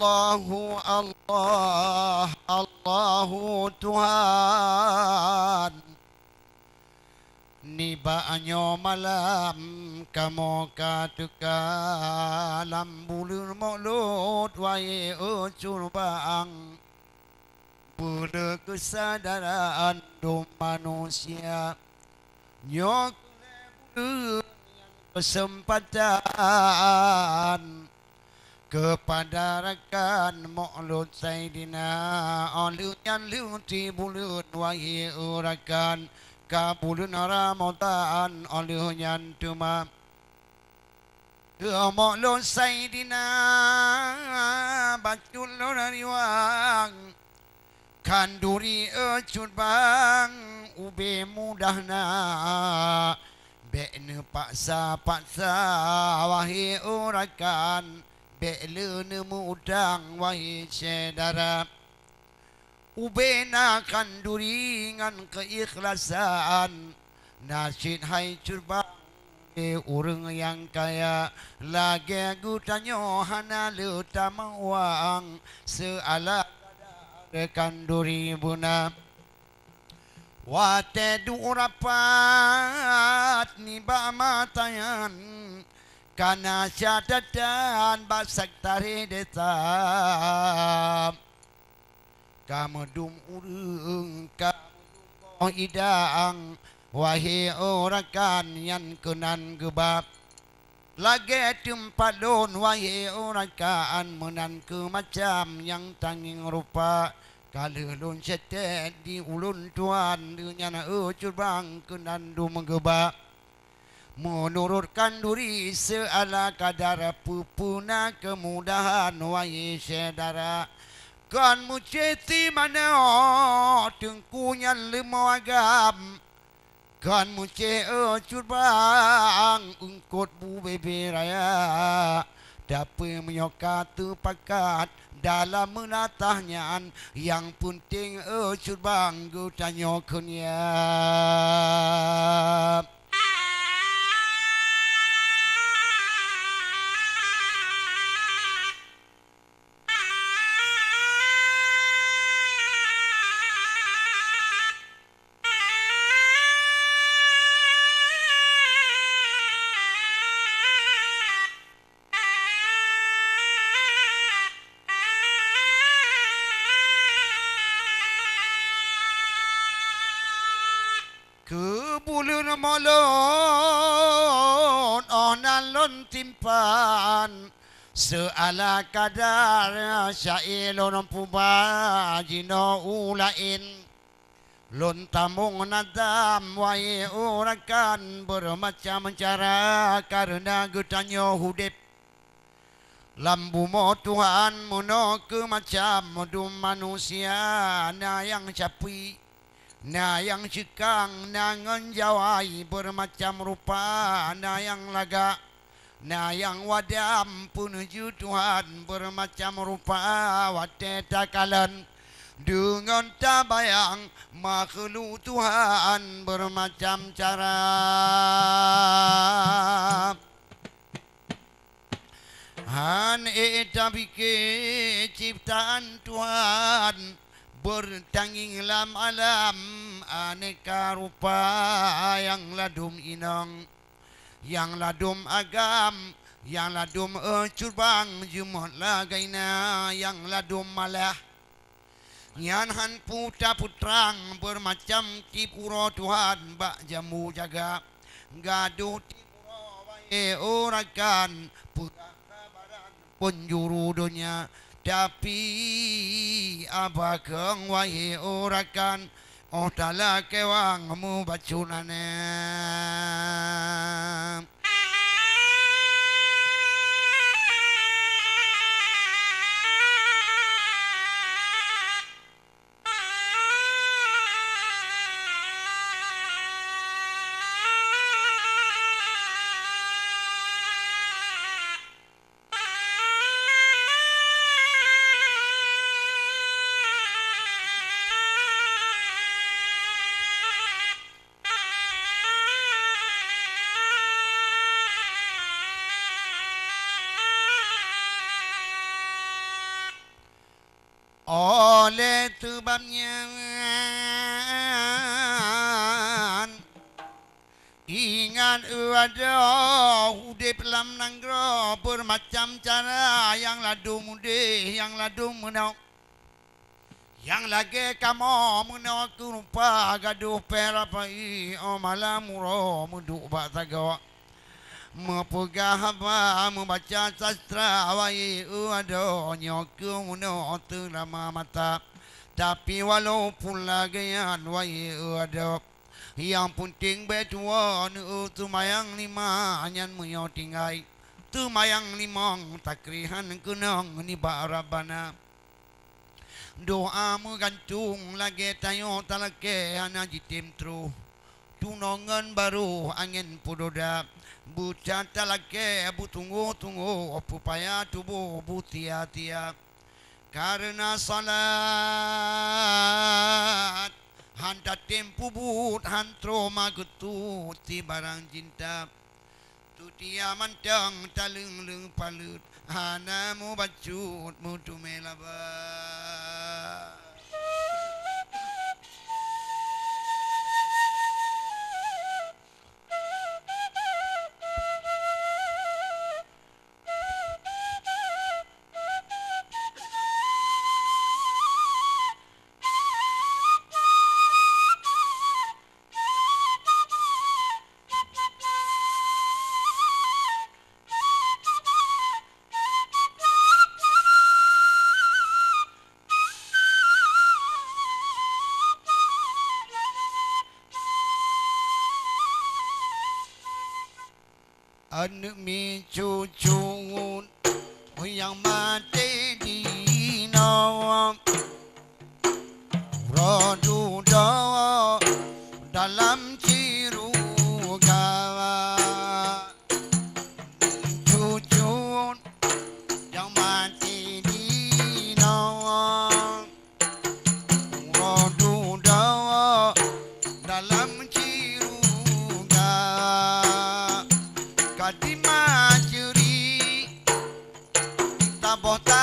Allahu Allah, Allahu Tuhan. Nibaanyo malam kamu katuka lambulur mulut wae ucur baang bule kesadaran do manusia nyok kesempatan kepada rekan mulut Sayyidina Aluyan luti bulut wae urakan kabulun Ramadan aluyan tuma mulut Sayyidina bacul riwang kanduri ecut bang ube mudahna bekne paksa wahai urakan bekle mudang wahai saudara ubena kanduri ngan keikhlasan nasid hai curbang urang yang kaya lagi gutanyo hana lutama wang seala kanduri buna wate du rapat ni ba matayan kana syadatan basak tari desa kamu dum urung kamu idang wahai orakan yang kenan gebab lagi tempat lon wahai orakan menan ke macam yang tanging rupa kalau lon setet di ulun tuan dengan ucur bang kenan dum gebab menurutkan duri seala kadar pupuna kemudahan wahai saudara kan muceti mana tengkunya lima agam kan muce curbang ungkut bu bebe raya dapat menyokat pakat dalam menatahnya yang penting curbang gutanyo kunya kebulun molon onan lon timpan seala kadar syailon puba jino ulain lon tamung nadam wai urakan bermacam cara karena gutanyo hudip lambu mo Tuhan mono ke macam dum manusia na yang capi na yang cikang nangan jawai bermacam rupa na yang laga na yang wadam punuju Tuhan bermacam rupa wate takalan dengan tabayang makhluk Tuhan bermacam cara han etabike ciptaan Tuhan bertanging lam alam aneka rupa yang ladum inang yang ladum agam yang ladum curbang jumut lagaina yang ladum malah yan han putra putrang bermacam tipuro Tuhan bak jamu jaga gaduh tipuro wae orakan putaran penjuru dunia tapi abakang wahai orakan oh tala kewang mu bacunane oleh sebabnya ingat ada udip lam nanggro bermacam cara yang ladu mudih yang ladu menau yang lagi kamu menau kurupa gaduh perapai o malam muro muduk batagawa mepegah haba membaca sastra wai ada nyoku menau terlama mata tapi walaupun lagian wai ada yang penting betua nu tumayang lima nyan muyo tinggai tumayang limong takrihan kunong ni barabana doa mu gantung lagi tayo talake ana jitim tru tunongan baru angin pudoda buca talake bu tunggu upaya tubuh butia karena salat handa tempu but hantro magutu ti barang cinta tu dia mantang taleng palut hana mu bacut mu tumelaba anak mi cucu yang mati di nawam roduda dalam ciruga cucu yang mati di nawam roduda dalam ciruga kadima curi tabota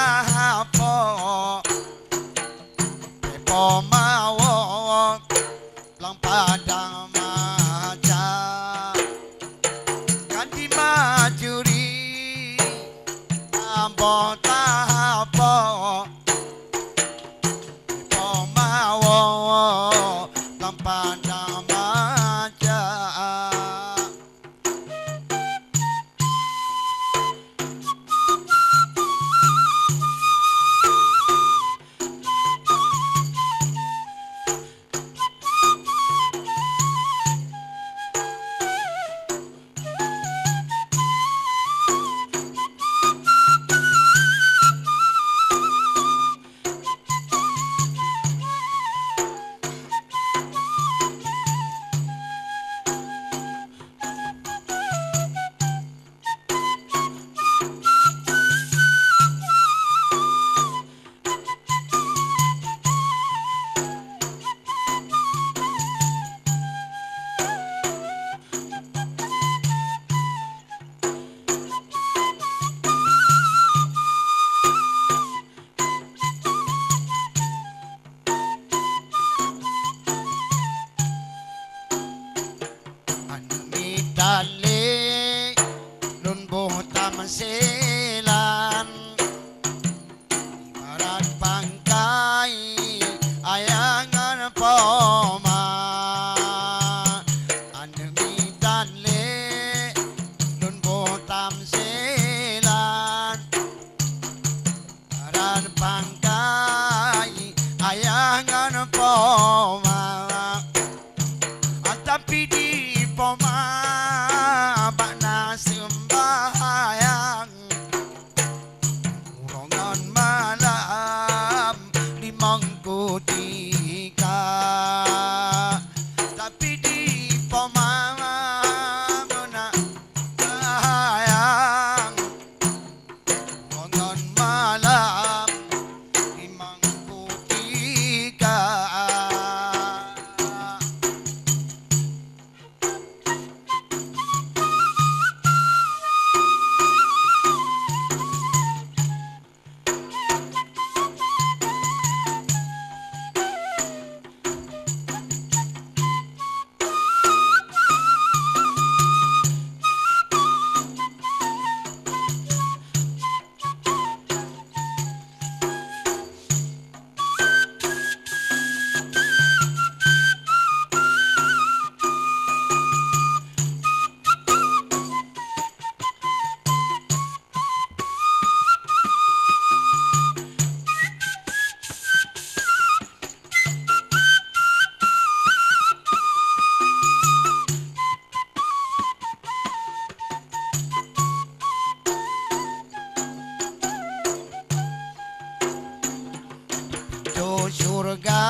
surga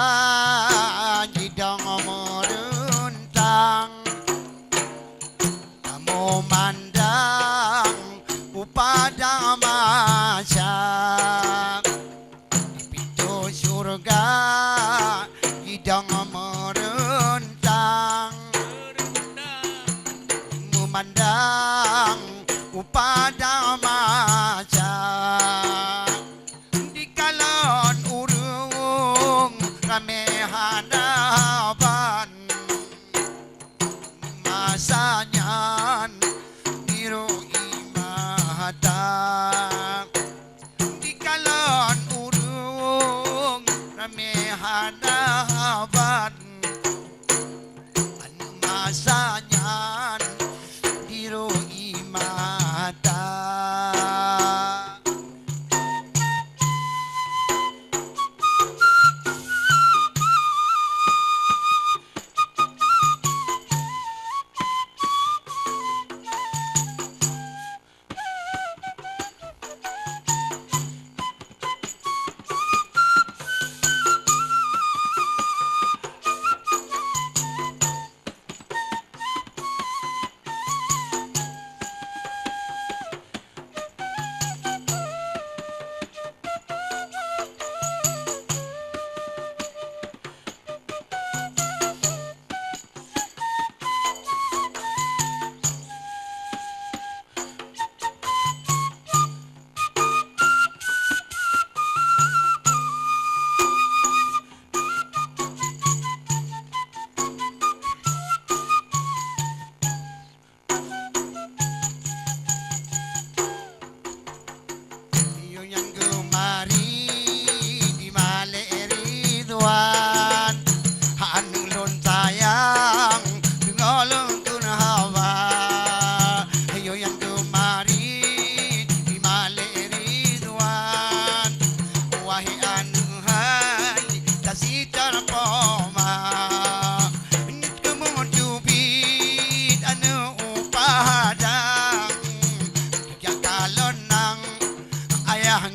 jidang meruntang kamu mandang upada masa di pintu surga jidang meruntang memandang upada masa di kalon urung rame hadapan masanya biru imata di kalon urung rame hadapan masanya biru imata.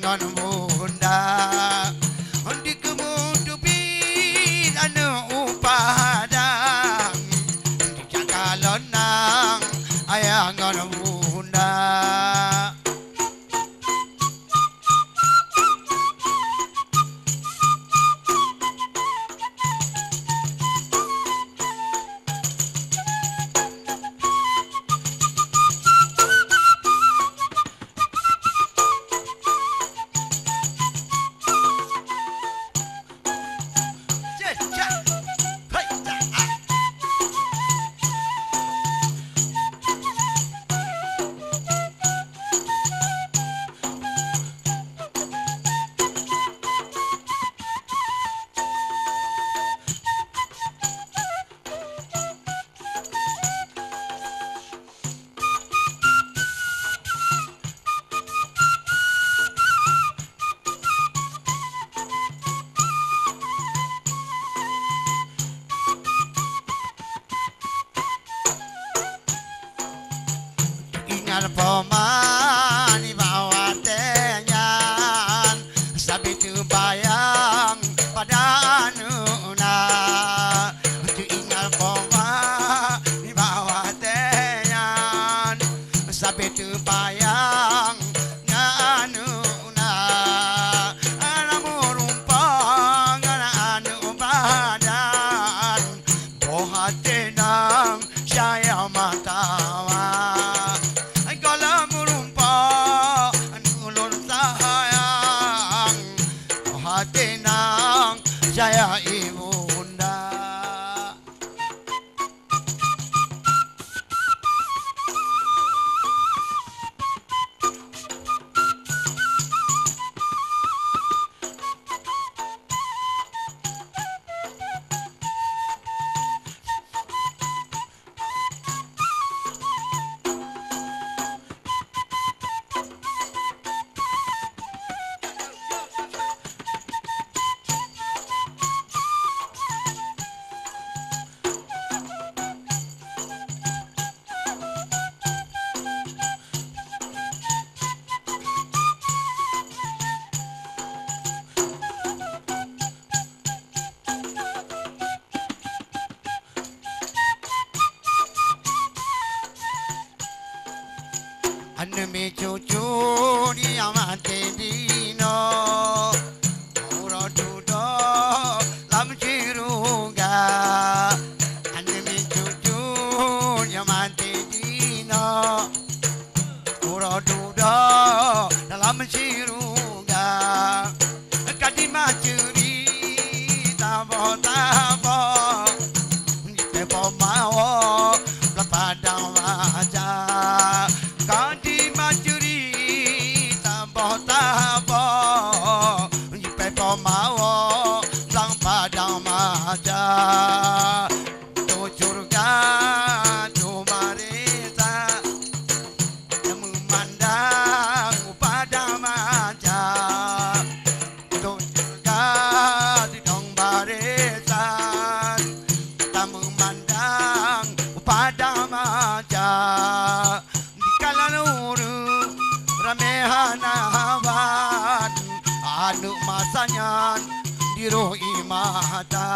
Ngon bunda di kemudupin anu upadang di cakalon nang ayah ngon bunda. Poman di bawah tenyan sabi tu bayang pada anuna tu ingat poman di bawah tenyan sabi tu bayang anuna ana murumpang ana anu badan boha tenang saya matawa tenang saya ibunda. mi cucu dia mati dino uro dudo lam ciruga ane mi cucu dia mati dino uro dudo dalam ciruga kadima curi tabo tabo pepo mau padang wajah Kandi majuri tambah tabah Pepo mawo lang padang majah Tu curga tu marita Yang memandang padang majah Tu curga di dong barisan Tak memandang padang majah Kalanuru ramehanawan anu masanya diro imata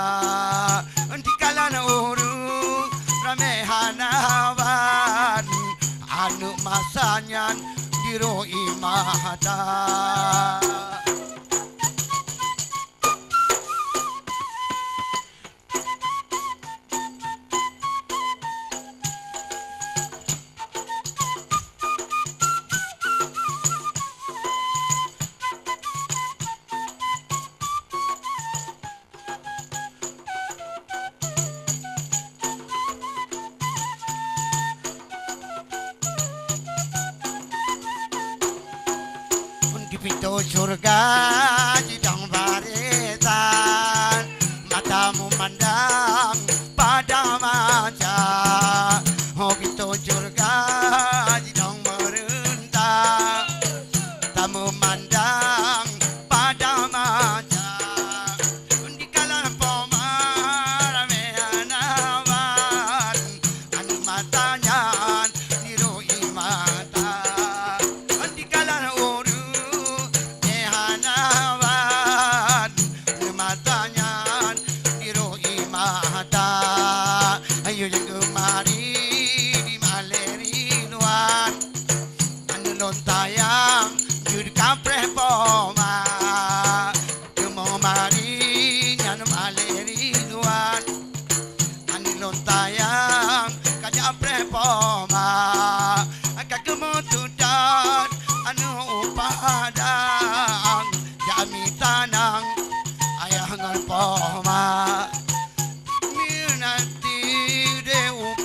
di kalanuru ramehanawan anu masanya diro imata Pintu surga di dong barisan matamu mandang pada maca oh pintu surga di dong merentah tamu mandang pada maca di kalangan pomarameanawan anu matanya diroi mata di kalangan ayo yang gemari di malerinuan anu lontayang judi kampre poma gemomari nyanu malerinuan anu lontayang kajapre poma agak kemutudan anu upadang jami tanang ayah ngal poma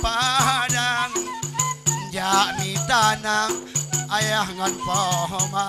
Padang jami tanang ayah ngan pohma